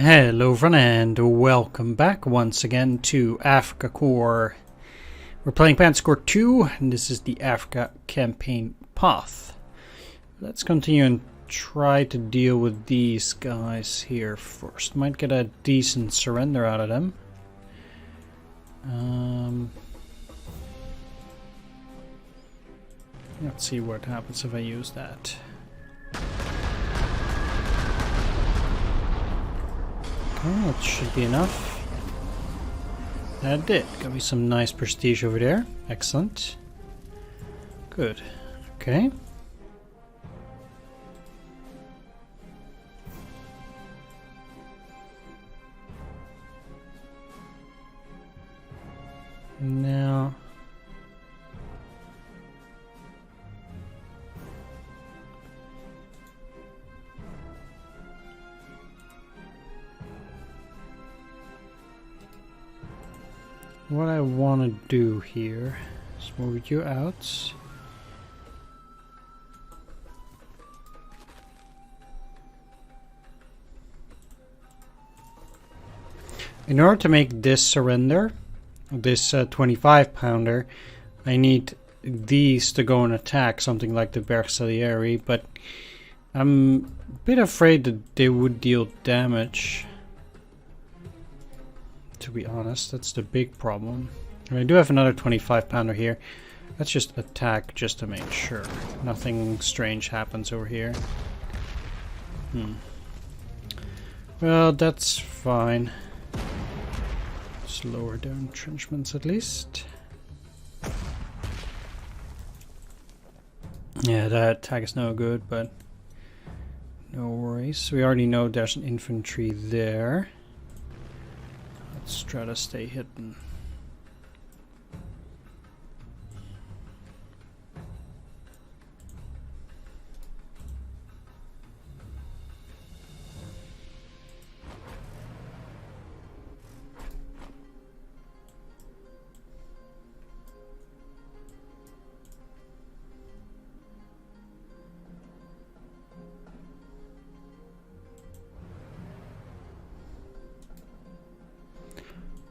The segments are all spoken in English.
Hello everyone and welcome back once again to Africa Corps. We're playing Panzer Corps 2 and this is the Africa campaign path. Let's continue and try to deal with these guys here first. Might get a decent surrender out of them. Let's see what happens if I use that. Oh, that should be enough. That did. Got me some nice prestige over there. Excellent. Good. Okay. Now... what I want to do here is move you out. In order to make this surrender, this 25 pounder, I need these to go and attack something like the Bersaglieri, but I'm a bit afraid that they would deal damage. To be honest, that's the big problem. I do have another 25 pounder here. Let's just attack just to make sure nothing strange happens over here. Well, that's fine. Just lower their entrenchments at least. Yeah, that attack is no good, but no worries. We already know there's an infantry there. Let's try to stay hidden.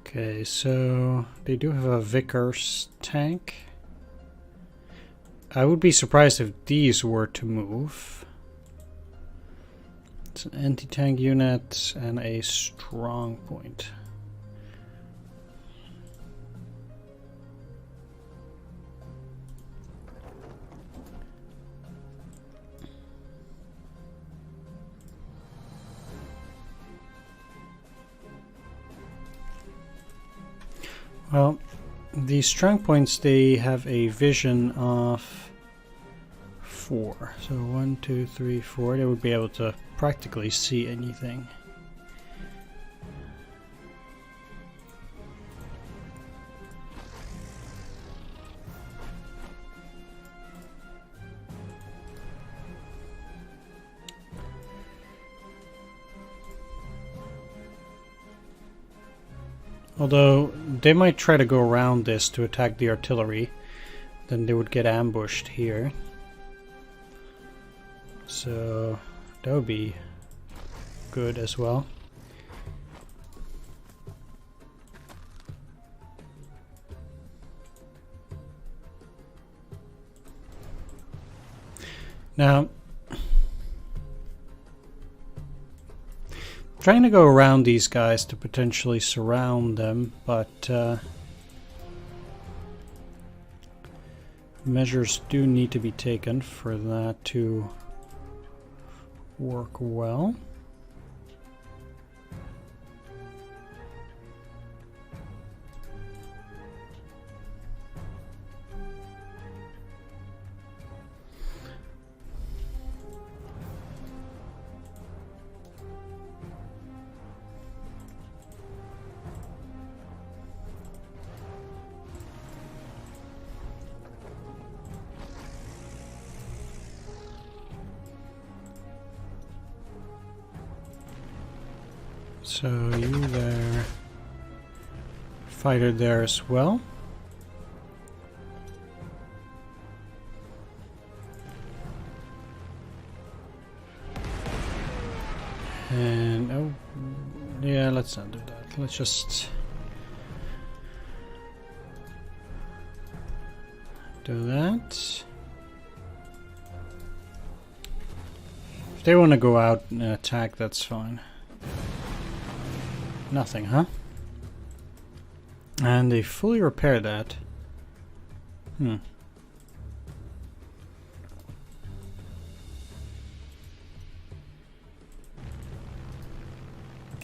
Okay, so they do have a Vickers tank. I would be surprised if these were to move. It's an anti-tank unit and a strong point. Well, the strong points, they have a vision of 4. So 1, 2, 3, 4. They would be able to practically see anything. Although, they might try to go around this to attack the artillery. Then they would get ambushed here. So, that would be good as well. Now, trying to go around these guys to potentially surround them, but measures do need to be taken for that to work well. So you there, fighter there as well. And oh, Yeah, let's not do that. Let's just do that. If they want to go out and attack, that's fine. Nothing, huh? And they fully repaired that.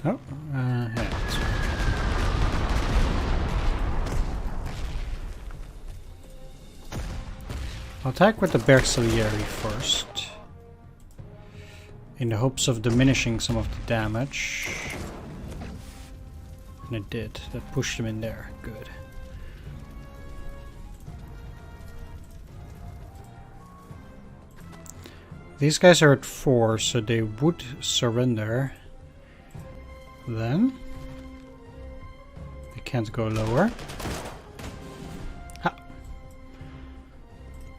Oh, yeah, that's right. I'll attack with the Bersaglieri first, in the hopes of diminishing some of the damage. And it did. That pushed him in there. Good. These guys are at 4, so they would surrender. Then they can't go lower. Ha.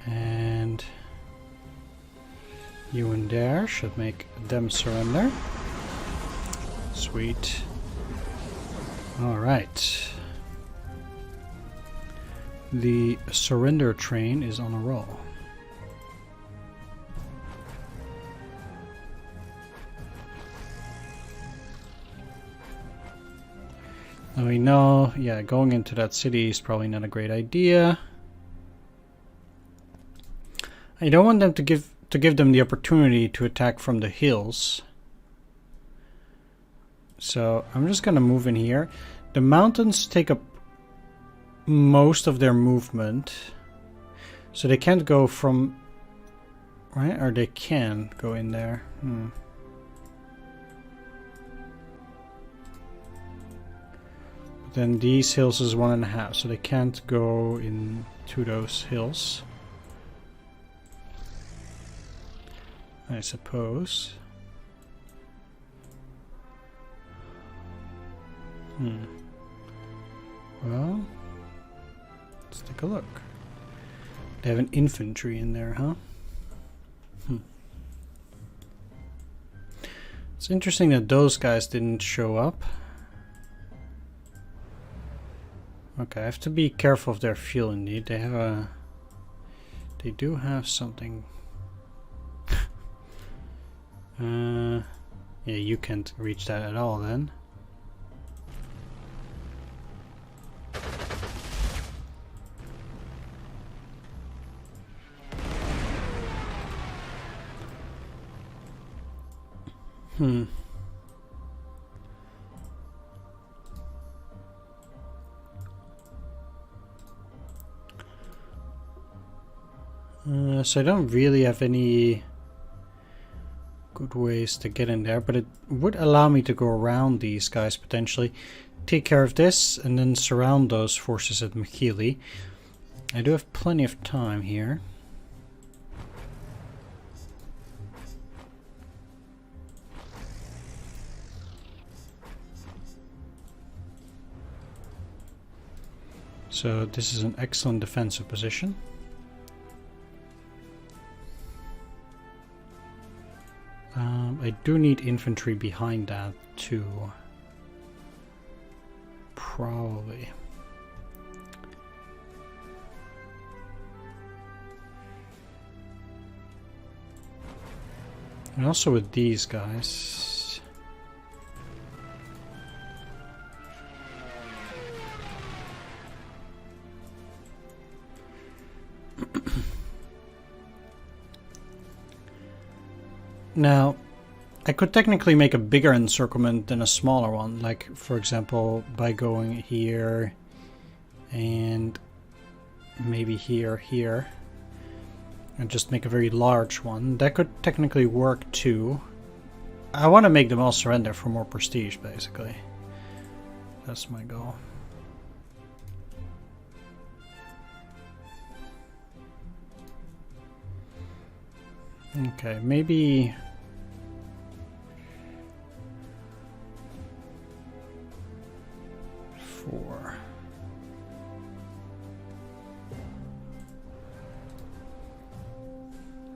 And you in there should make them surrender. Sweet. All right. The surrender train is on a roll. Now we know, yeah, going into that city is probably not a great idea. I don't want them to give them the opportunity to attack from the hills. So I'm just gonna move in here. The mountains take up most of their movement, so they can't go from, right? Or they can go in there. Then these hills is 1.5, so they can't go into those hills, I suppose. Well, let's take a look. They have an infantry in there, huh? It's interesting that those guys didn't show up. Okay, I have to be careful of their fuel indeed. They have a... They do have something... yeah, you can't reach that at all then. So I don't really have any good ways to get in there, but it would allow me to go around these guys potentially, take care of this, and then surround those forces at Michili. I do have plenty of time here. So this is an excellent defensive position. I do need infantry behind that too. Probably. And also with these guys. Now, I could technically make a bigger encirclement than a smaller one, like for example by going here and maybe here, and just make a very large one. That could technically work too. I want to make them all surrender for more prestige, basically. That's my goal. Okay, maybe... four.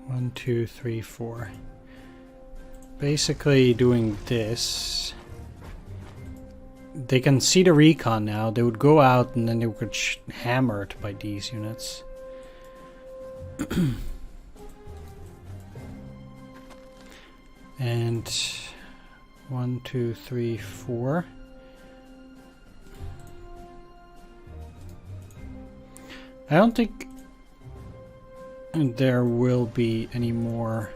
One, two, three, four. Basically doing this they can see the recon now. They would go out and then they would get hammered by these units. And 1, 2, 3, 4. I don't think there will be any more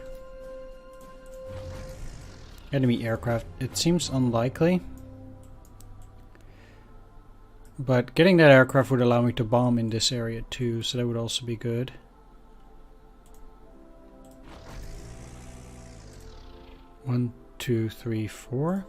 enemy aircraft. It seems unlikely. But getting that aircraft would allow me to bomb in this area too, so that would also be good. One, two, three, four.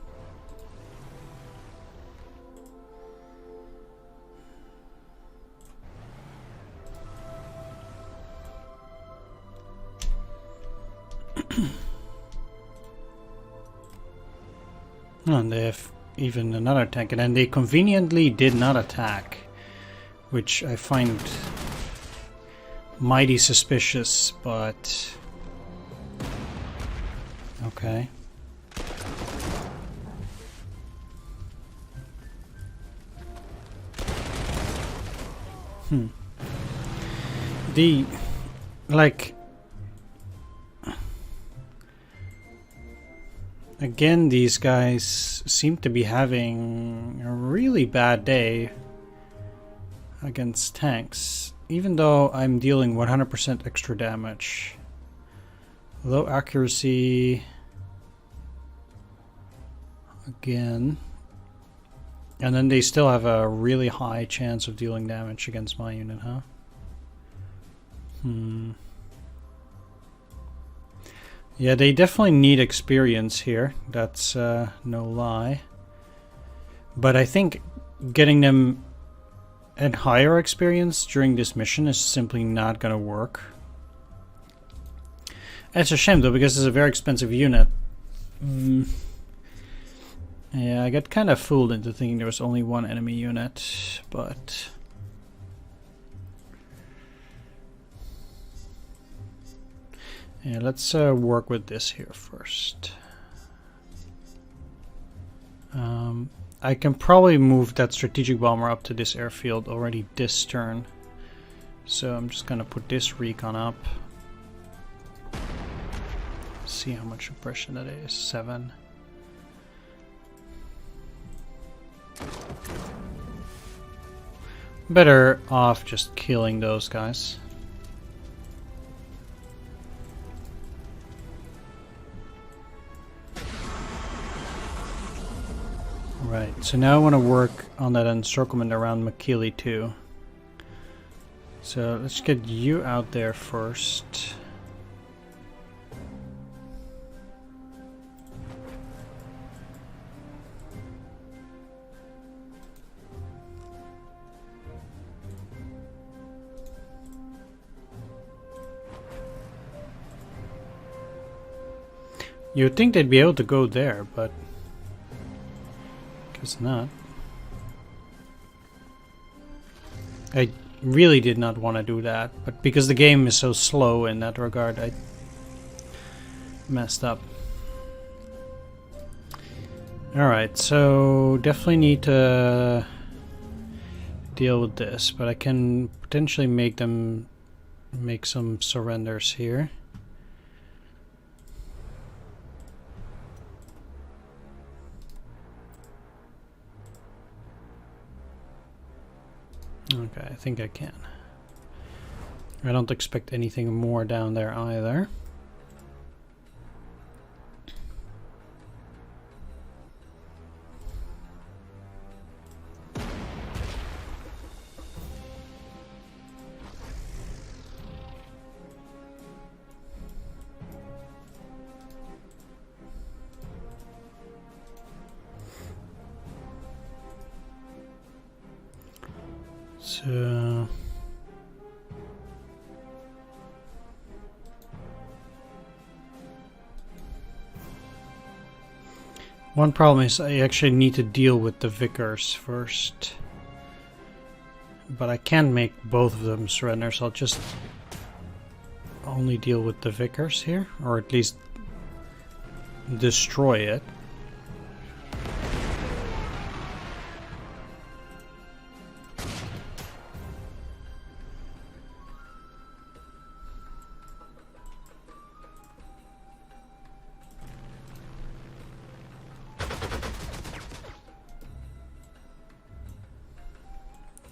Oh, and they have even another tank, and then they conveniently did not attack, which I find mighty suspicious, but okay. Again, these guys seem to be having a really bad day against tanks, even though I'm dealing 100% extra damage. Low accuracy again, and then they still have a really high chance of dealing damage against my unit, huh? Yeah, they definitely need experience here. That's no lie. But I think getting them at higher experience during this mission is simply not gonna work. It's a shame though, because it's a very expensive unit. Yeah, I got kind of fooled into thinking there was only one enemy unit, but yeah, let's work with this here first. I can probably move that strategic bomber up to this airfield already this turn. So I'm just gonna put this recon up. See how much suppression that is. 7. Better off just killing those guys. Right, so now I want to work on that encirclement around Makili too. So let's get you out there first. You'd think they'd be able to go there, but guess not. I really did not want to do that, but because the game is so slow in that regard, I messed up. Alright, so definitely need to deal with this, but I can potentially make them make some surrenders here. Okay, I think I can. I don't expect anything more down there either. So one problem is I actually need to deal with the Vickers first. But I can make both of them surrender, so I'll just only deal with the Vickers here, or at least destroy it.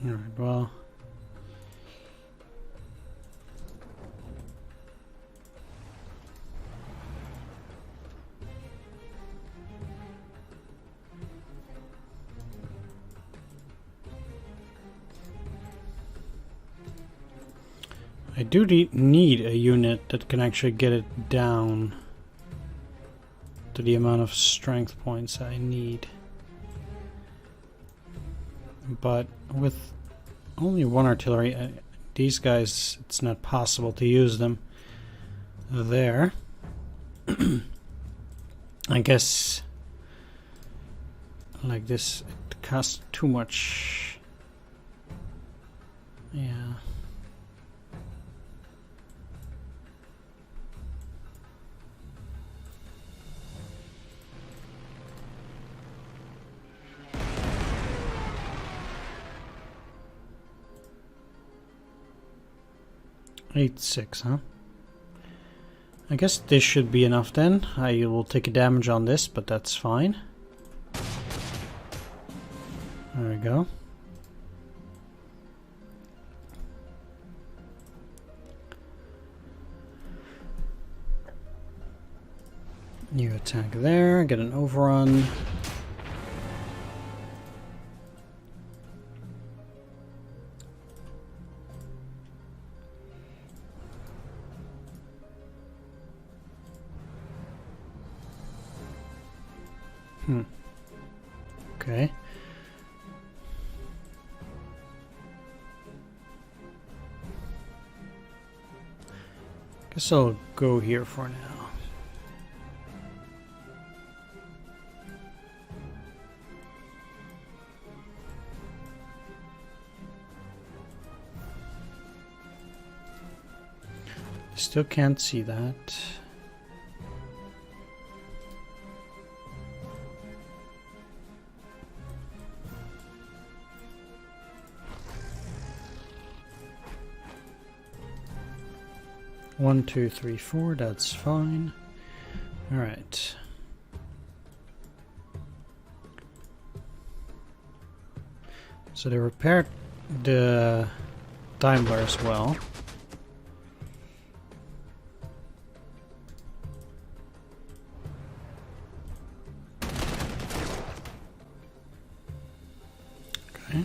Alright, well. I do need a unit that can actually get it down to the amount of strength points I need. But with only one artillery, these guys, it's not possible to use them there. I guess like this, it costs too much. Yeah. Eight, 6, huh? I guess this should be enough then. I will take a damage on this, but that's fine. There we go. New attack there, get an overrun. Okay. Guess I'll go here for now. Still can't see that. One, two, three, four, that's fine. Alright. So they repaired the Daimler as well. Okay.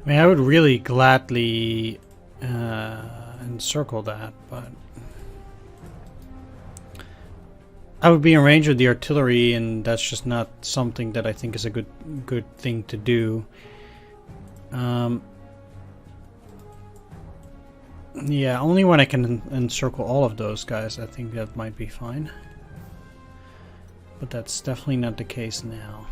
I mean, I would really gladly encircle that, but I would be in range of the artillery, and that's just not something that I think is a good thing to do. Yeah, only when I can encircle all of those guys, I think that might be fine. But that's definitely not the case now.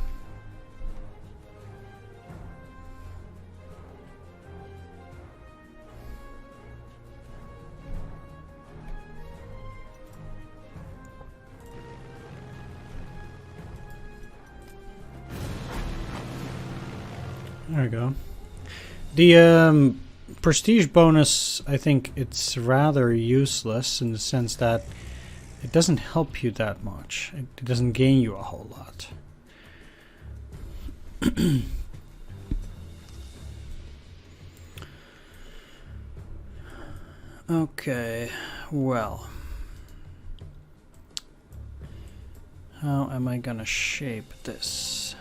There we go. The prestige bonus, I think it's rather useless in the sense that it doesn't help you that much. It doesn't gain you a whole lot. Okay, well. How am I gonna shape this?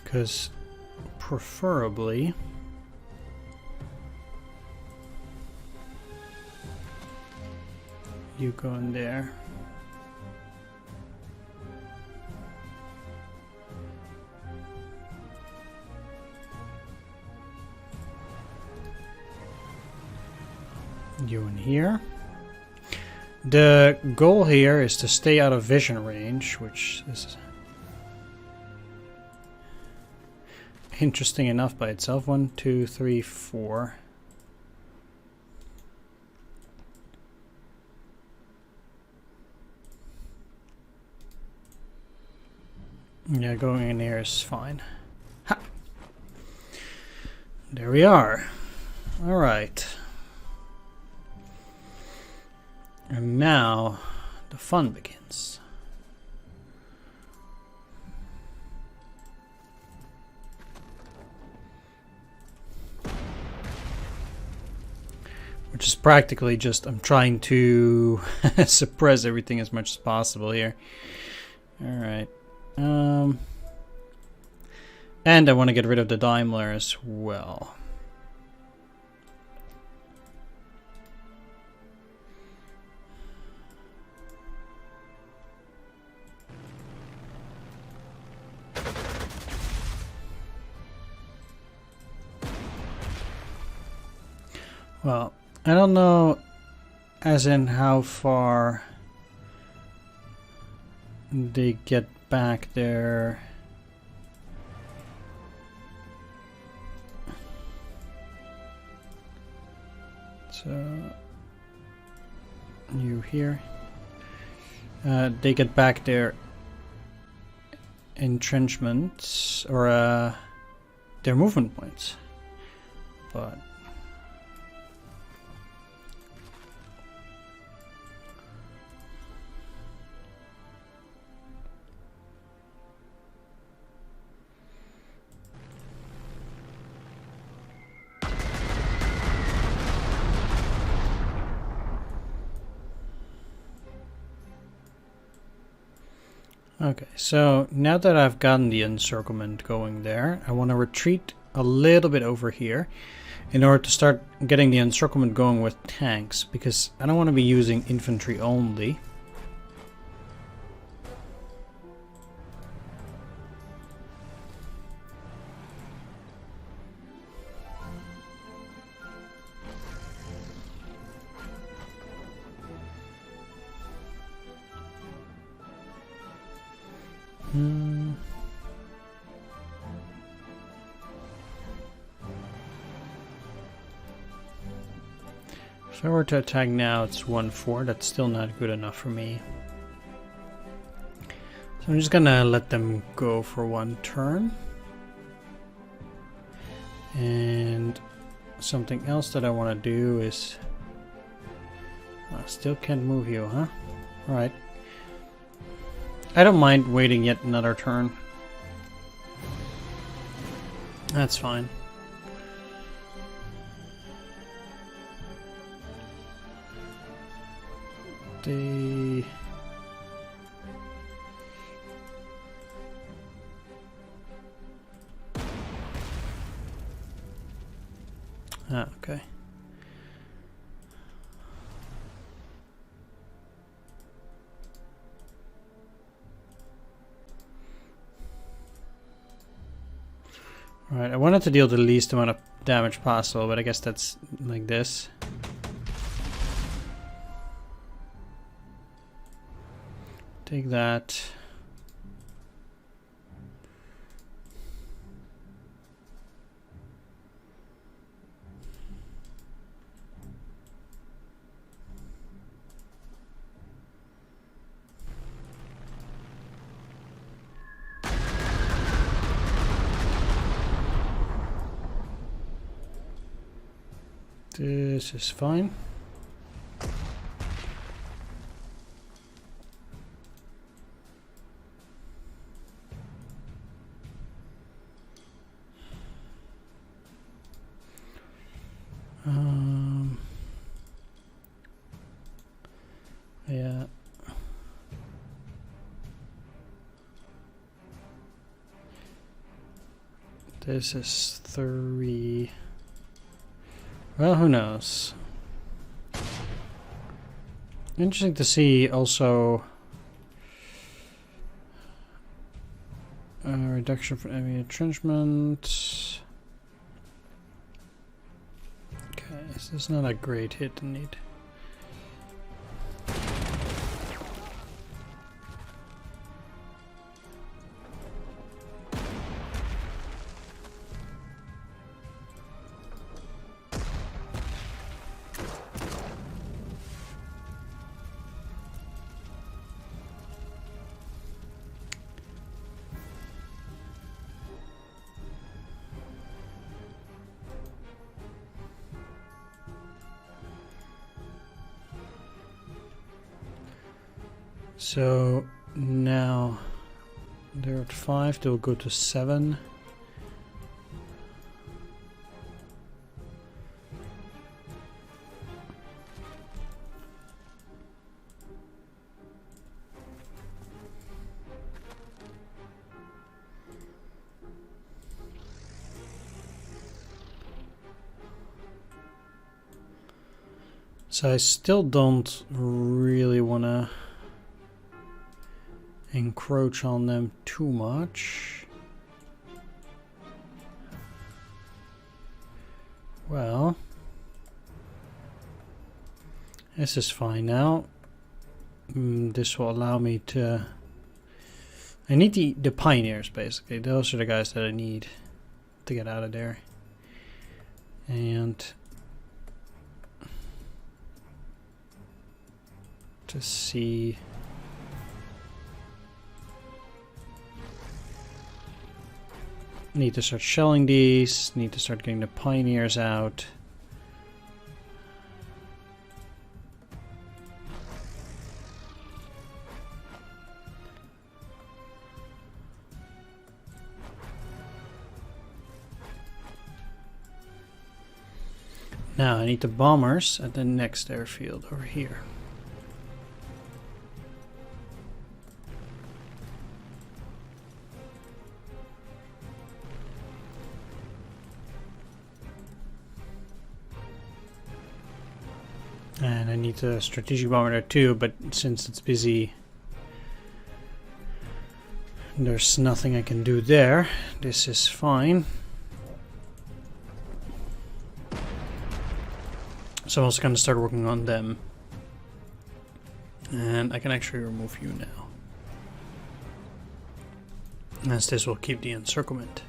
Because preferably you go in there. You in here. The goal here is to stay out of vision range, which is interesting enough by itself. 1, 2, 3, 4. Yeah, going in here is fine. Ha! There we are. Alright. And now the fun begins. Which is practically just I'm trying to suppress everything as much as possible here. Alright. And I want to get rid of the Daimler as well. Well, I don't know as in how far they get back there. So you here. They get back their entrenchments or their movement points, but okay, so now that I've gotten the encirclement going there, I want to retreat a little bit over here in order to start getting the encirclement going with tanks, because I don't want to be using infantry only. If I were to attack now, it's 1-4. That's still not good enough for me. So I'm just gonna let them go for one turn. And something else that I want to do is... I still can't move you, huh? Alright. I don't mind waiting yet another turn. That's fine. The... Ah, okay. Alright, I wanted to deal the least amount of damage possible, but I guess that's like this. Take that. This is fine. Yeah. This is 3. Well, who knows? Interesting to see also reduction for enemy entrenchment. Okay, This is not a great hit indeed. So now they're at 5, they'll go to 7. So I still don't really want to encroach on them too much. Well, this is fine now. This will allow me to... I need the pioneers, basically. Those are the guys that I need to get out of there. And to see... Need to start shelling these, need to start getting the pioneers out. Now I need the bombers at the next airfield over here. And I need a strategic bomber there too, but since it's busy, there's nothing I can do there. This is fine. So I was going to start working on them. And I can actually remove you now, as this will keep the encirclement.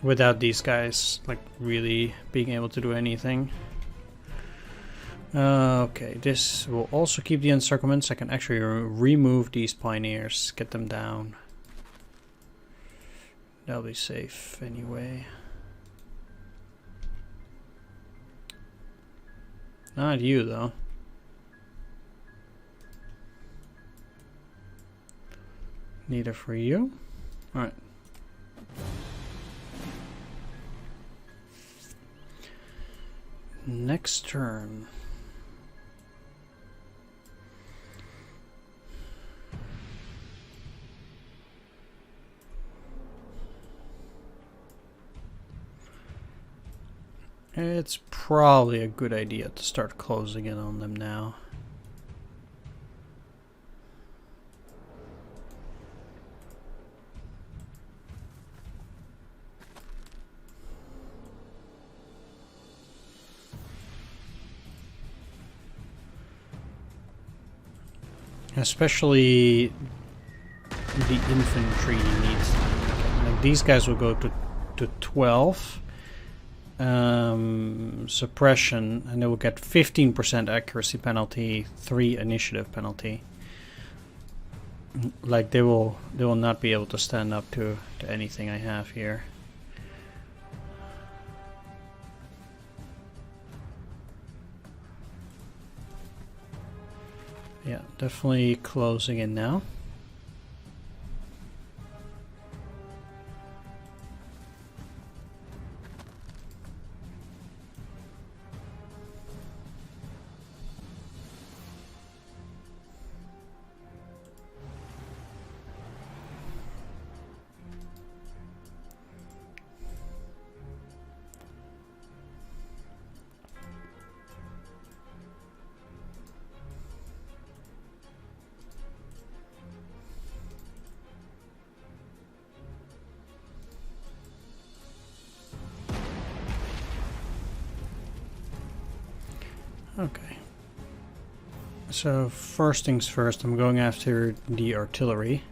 Without these guys, like, really being able to do anything. Okay, this will also keep the encirclements. I can actually remove these pioneers, get them down. They'll be safe anyway. Not you, though. Neither for you. Alright. Next turn. It's probably a good idea to start closing in on them now. Especially the infantry needs. Like, these guys will go to 12 suppression, and they will get 15% accuracy penalty, 3 initiative penalty. Like, they will not be able to stand up to anything I have here. Yeah, definitely closing in now. Okay. So first things first, I'm going after the artillery,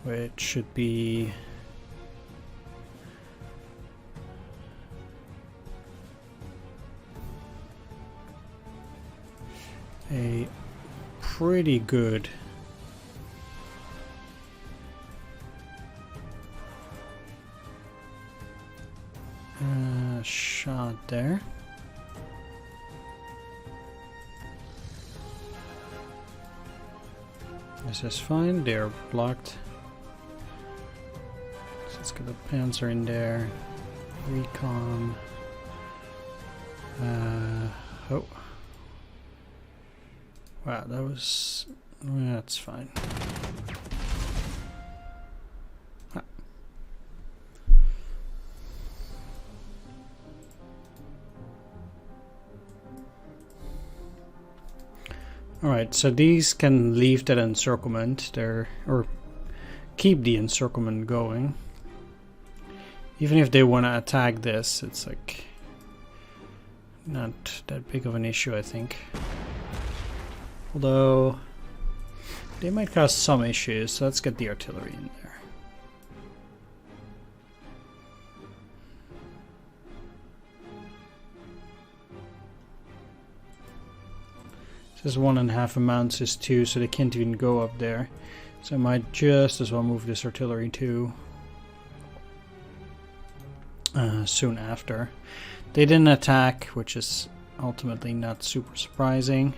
which should be a pretty good shot there. This is fine, they're blocked. So let's get the Panzer in there. Recon. Oh. Wow, that was... that's fine. Ah. Alright, so these can leave that encirclement there, or keep the encirclement going. Even if they want to attack this, it's like not that big of an issue, I think. Although they might cause some issues, so let's get the artillery in there. This 1.5 amounts is 2, so they can't even go up there. So I might just as well move this artillery too. Soon after. They didn't attack, which is ultimately not super surprising.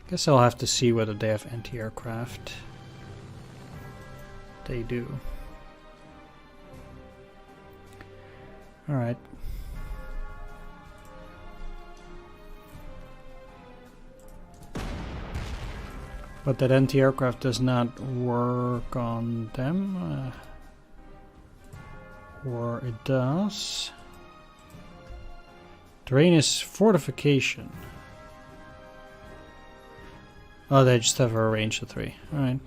Guess I'll have to see whether they have anti-aircraft. They do. Alright. But that anti-aircraft does not work on them. Or it does. Terrain is fortification. Oh, they just have a range of 3. Alright.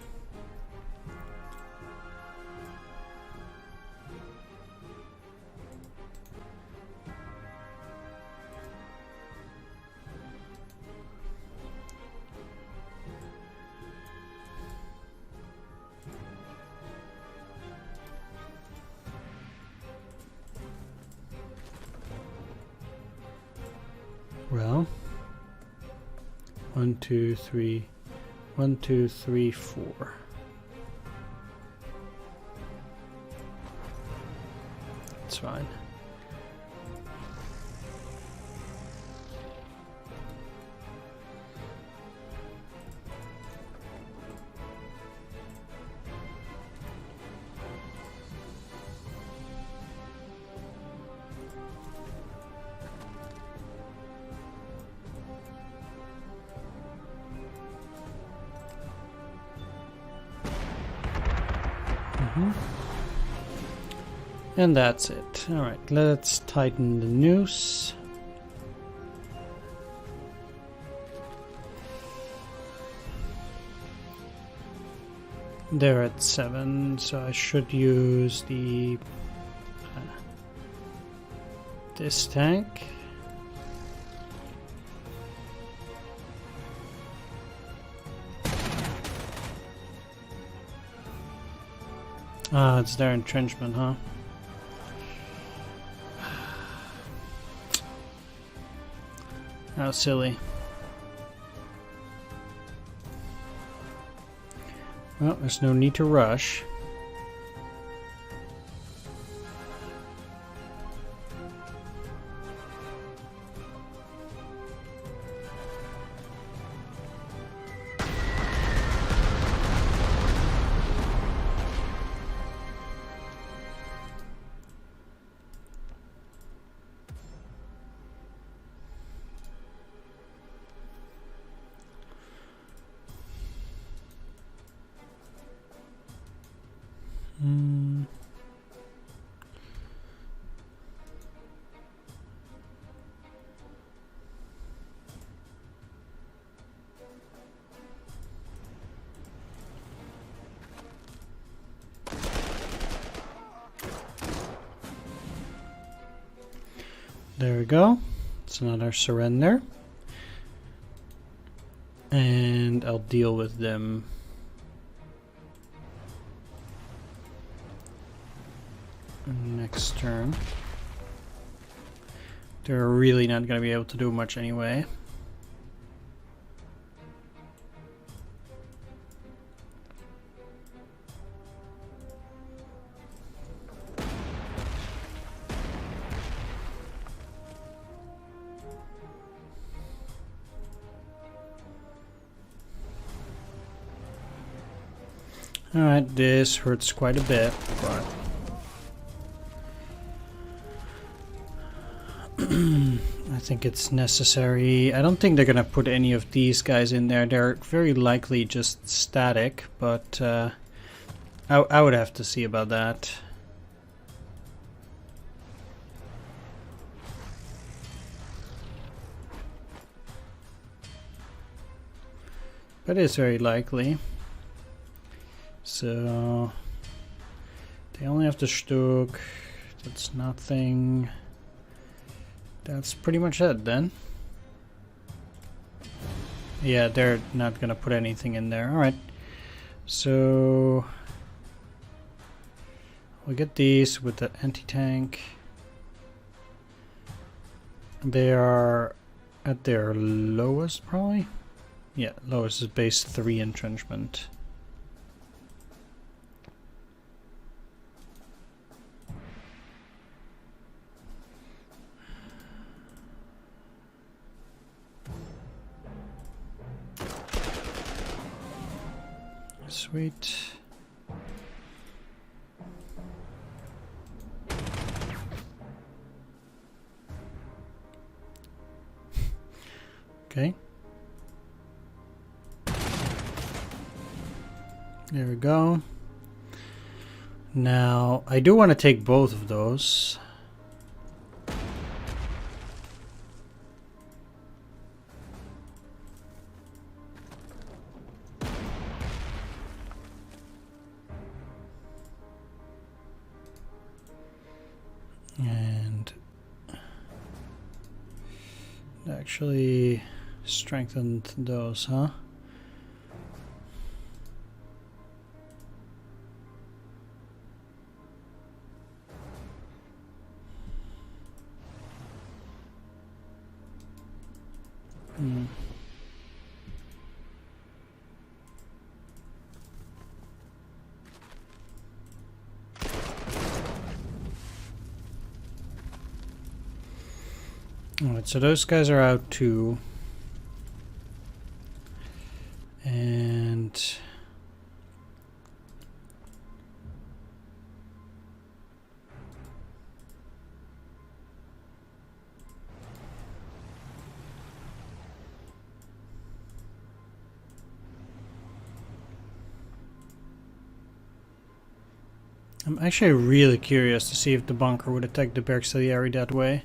Well, 1, 2, 3, 1, 2, 3, 4. It's fine. And that's it. Alright, let's tighten the noose. They're at 7, so I should use the this tank. Ah, it's their entrenchment, huh? How silly. Well, there's no need to rush. There we go. It's another surrender. And I'll deal with them. Next turn. They're really not going to be able to do much anyway. Alright, this hurts quite a bit, but I think it's necessary. I don't think they're gonna put any of these guys in there. They're very likely just static, but I would have to see about that. But it's very likely. So they only have the Stuck. That's nothing. That's pretty much it then. Yeah, they're not gonna put anything in there. Alright. So we'll get these with the anti-tank. They are at their lowest probably. Yeah, lowest is base 3 entrenchment. Sweet. Okay. There we go. Now, I do want to take both of those. And actually strengthened those, huh? Alright, so those guys are out too. And I'm actually really curious to see if the bunker would attack the auxiliary that way.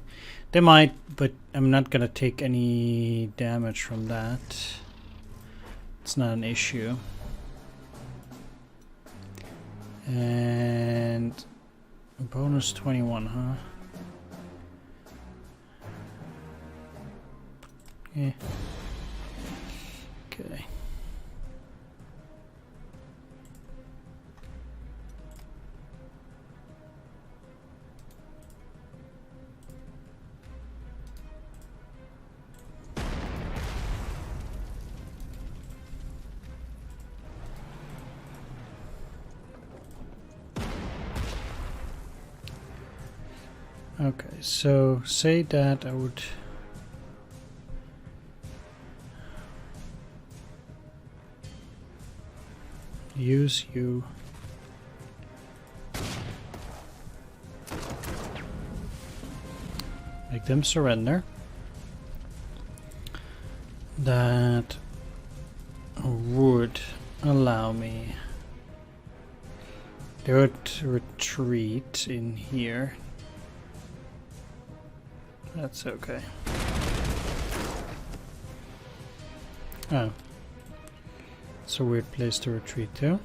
They might, but I'm not gonna take any damage from that. It's not an issue. And bonus 21, huh? Yeah. Okay. Okay, so say that I would use you. Make them surrender. That would allow me. They would retreat in here. That's okay. Oh. It's a weird place to retreat to.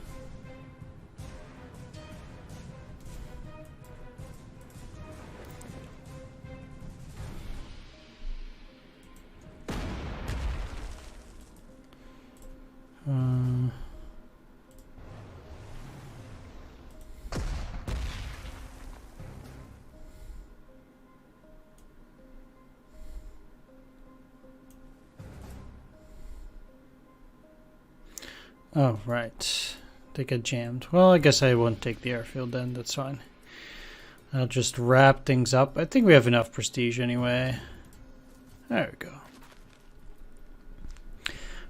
Oh, right. They get jammed. Well, I guess I won't take the airfield then. That's fine. I'll just wrap things up. I think we have enough prestige anyway. There we go.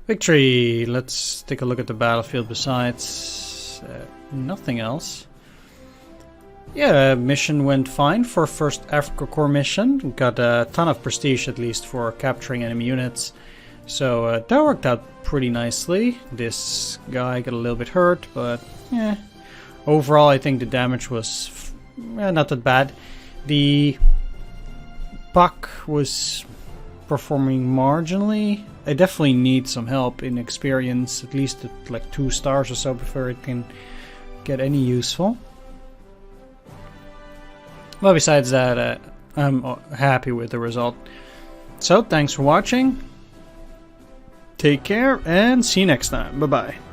Victory! Let's take a look at the battlefield besides nothing else. Yeah, mission went fine for first Africa Corps mission. Got a ton of prestige at least for capturing enemy units. So that worked out pretty nicely. This guy got a little bit hurt, but yeah. Overall, I think the damage was not that bad. The Buck was performing marginally. I definitely need some help in experience, at least at like 2 stars or so before it can get any useful. But besides that, I'm happy with the result. So, thanks for watching. Take care and see you next time. Bye-bye.